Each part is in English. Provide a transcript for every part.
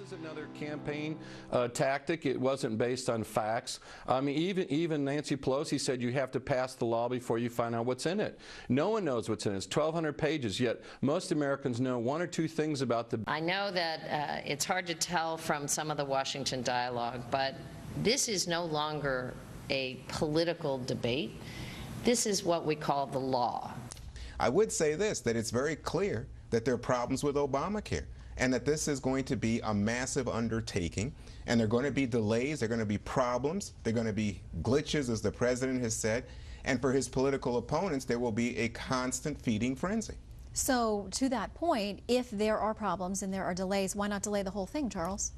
is another campaign tactic. It wasn't based on facts. I mean, even Nancy Pelosi said you have to pass the law before you find out what's in it. No one knows what's in it. It's 1,200 pages, yet most Americans know one or two things about the... I know that it's hard to tell from some of the Washington dialogue, but this is no longer a political debate. This is what we call the law. I would say this, that it's very clear that there are problems with Obamacare, and that this is going to be a massive undertaking, and there are going to be delays, there are going to be problems, there are going to be glitches, as the president has said, and for his political opponents, there will be a constant feeding frenzy. So, to that point, if there are problems and there are delays, why not delay the whole thing, Charles?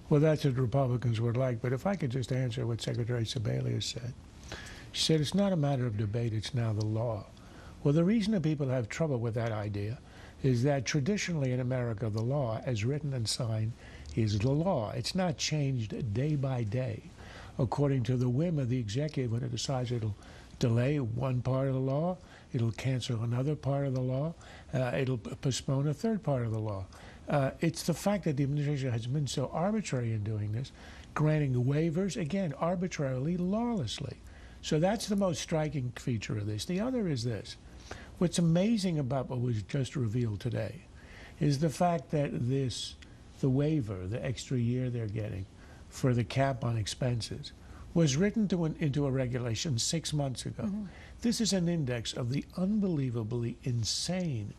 Well, that's what Republicans would like, but if I could just answer what Secretary Sebelius said. She said it's not a matter of debate, it's now the law. Well, the reason that people have trouble with that idea is that traditionally in America, the law, as written and signed, is the law. It's not changed day by day according to the whim of the executive. When it decides it'll delay one part of the law, it'll cancel another part of the law, it'll postpone a third part of the law. It's the fact that the administration has been so arbitrary in doing this, granting waivers, again, arbitrarily, lawlessly. So that's the most striking feature of this. The other is this. What's amazing about what was just revealed today is the fact that the waiver, the extra year they're getting for the cap on expenses, was written into a regulation 6 months ago. Mm-hmm. This is an index of the unbelievably insane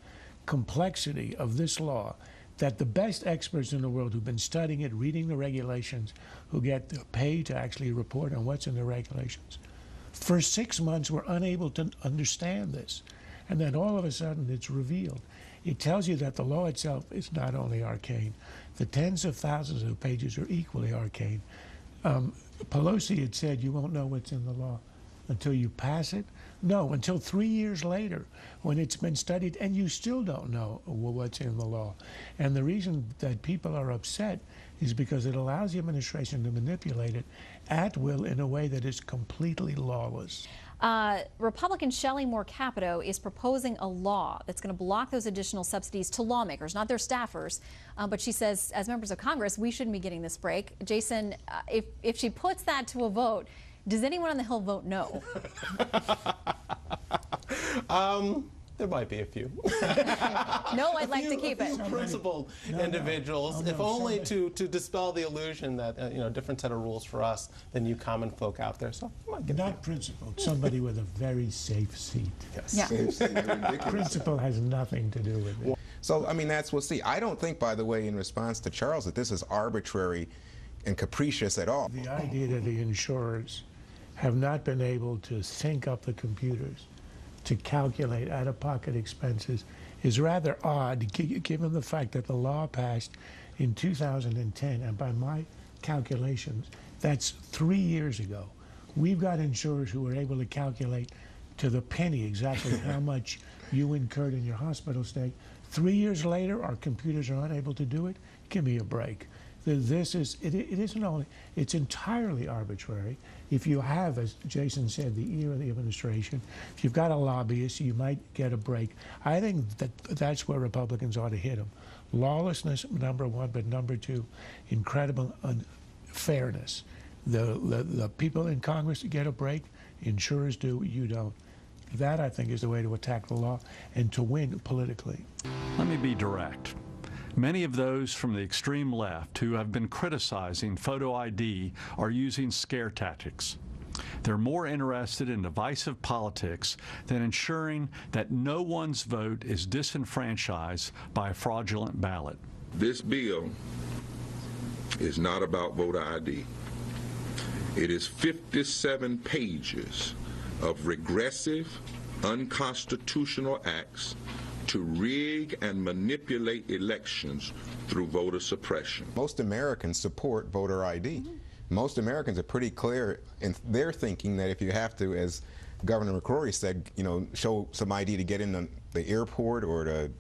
complexity of this law that the best experts in the world who've been studying it, reading the regulations, who get paid to actually report on what's in the regulations, for 6 months were unable to understand this. And then all of a sudden it's revealed. It tells you that the law itself is not only arcane, the tens of thousands of pages are equally arcane. Pelosi had said you won't know what's in the law until you pass it. No, until 3 years later when it's been studied and you still don't know what's in the law. And the reason that people are upset is because it allows the administration to manipulate it at will in a way that is completely lawless. Republican Shelley Moore Capito is proposing a law that's going to block those additional subsidies to lawmakers, not their staffers. But she says, as members of Congress, we shouldn't be getting this break. Jason, if she puts that to a vote, does anyone on the Hill vote no? There might be a few. No, I'd like to keep it. Principled individuals, if only to dispel the illusion that a different set of rules for us than you common folk out there. So not principled. Somebody with a very safe seat. Yes. Yeah. Safe seat, Principle has nothing to do with it. So, I mean, we'll see. I don't think, by the way, in response to Charles, that this is arbitrary and capricious at all. The idea that the insurers have not been able to sync up the computers to calculate out-of-pocket expenses is rather odd, given the fact that the law passed in 2010, and by my calculations, that's 3 years ago. We've got insurers who are able to calculate to the penny exactly how much you incurred in your hospital stay. 3 years later, our computers are unable to do it. Give me a break. It's entirely arbitrary. If you have, as Jason said, the ear of the administration, if you've got a lobbyist, you might get a break. I think that's where Republicans ought to hit them. Lawlessness, number one, but number two, incredible unfairness. The people in Congress get a break, insurers do, you don't. That, I think, is the way to attack the law and to win politically. Let me be direct. Many of those from the extreme left who have been criticizing photo ID are using scare tactics. They're more interested in divisive politics than ensuring that no one's vote is disenfranchised by a fraudulent ballot. This bill is not about voter ID. It is 57 pages of regressive, unconstitutional acts to rig and manipulate elections through voter suppression. Most Americans support voter ID. Mm-hmm. Most Americans are pretty clear in their thinking that if you have to, as Governor McCrory said, show some ID to get in the airport or to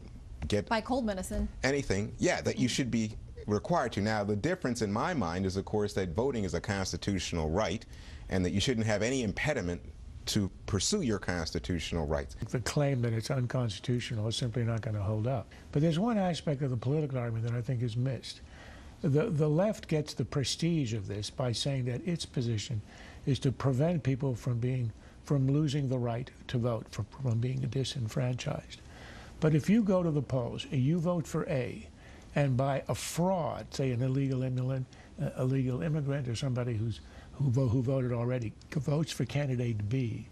get... Buy cold medicine. Anything, yeah, that you should be required to. Now, the difference in my mind is, of course, that voting is a constitutional right and that you shouldn't have any impediment to pursue your constitutional rights. The claim that it's unconstitutional is simply not going to hold up. But there's one aspect of the political argument that I think is missed. The left gets the prestige of this by saying that its position is to prevent people from losing the right to vote, from being disenfranchised. But if you go to the polls, you vote for A, and by a fraud, say an illegal immigrant or somebody who voted already votes for candidate B,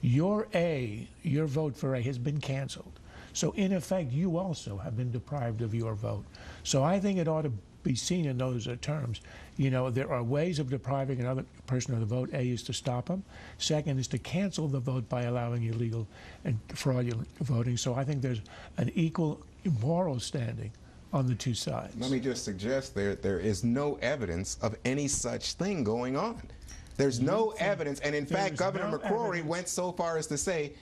your vote for A has been canceled. So in effect, you also have been deprived of your vote. So I think it ought to be seen in those terms. You know, there are ways of depriving another person of the vote. A is to stop them. Second is to cancel the vote by allowing illegal and fraudulent voting. So I think there's an equal moral standing on the two sides. Let me just suggest there is no evidence of any such thing going on. There's no evidence, and in fact, Governor McCrory went so far as to say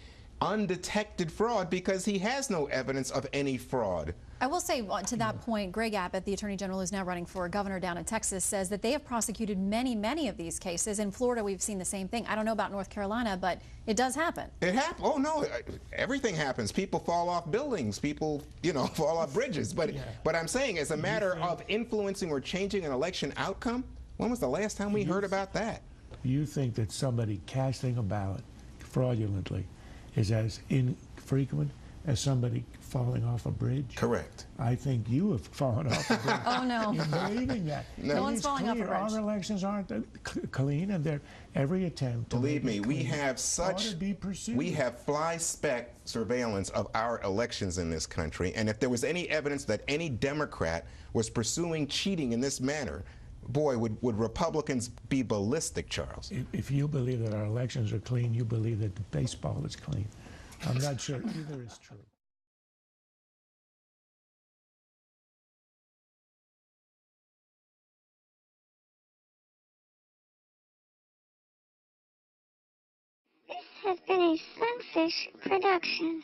undetected fraud because he has no evidence of any fraud. I will say to that point, Greg Abbott, the Attorney General who's now running for governor down in Texas, says that they have prosecuted many of these cases. In Florida, we've seen the same thing. I don't know about North Carolina, but it does happen. It happens. Oh, no, everything happens. People fall off buildings. People, you know, fall off bridges. But I'm saying as a matter of influencing or changing an election outcome, when was the last time we heard about that? You think that somebody casting a ballot fraudulently is as infrequent as somebody falling off a bridge? Correct. I think you have fallen off a bridge. Oh, no. You're believing that. No one's falling off a bridge. Our elections aren't clean, and every attempt to believe me, we have fly-spec surveillance of our elections in this country, and if there was any evidence that any Democrat was pursuing cheating in this manner, boy, would Republicans be ballistic, Charles. If you believe that our elections are clean, you believe that the baseball is clean. I'm not sure either is true. This has been a Sunfish production.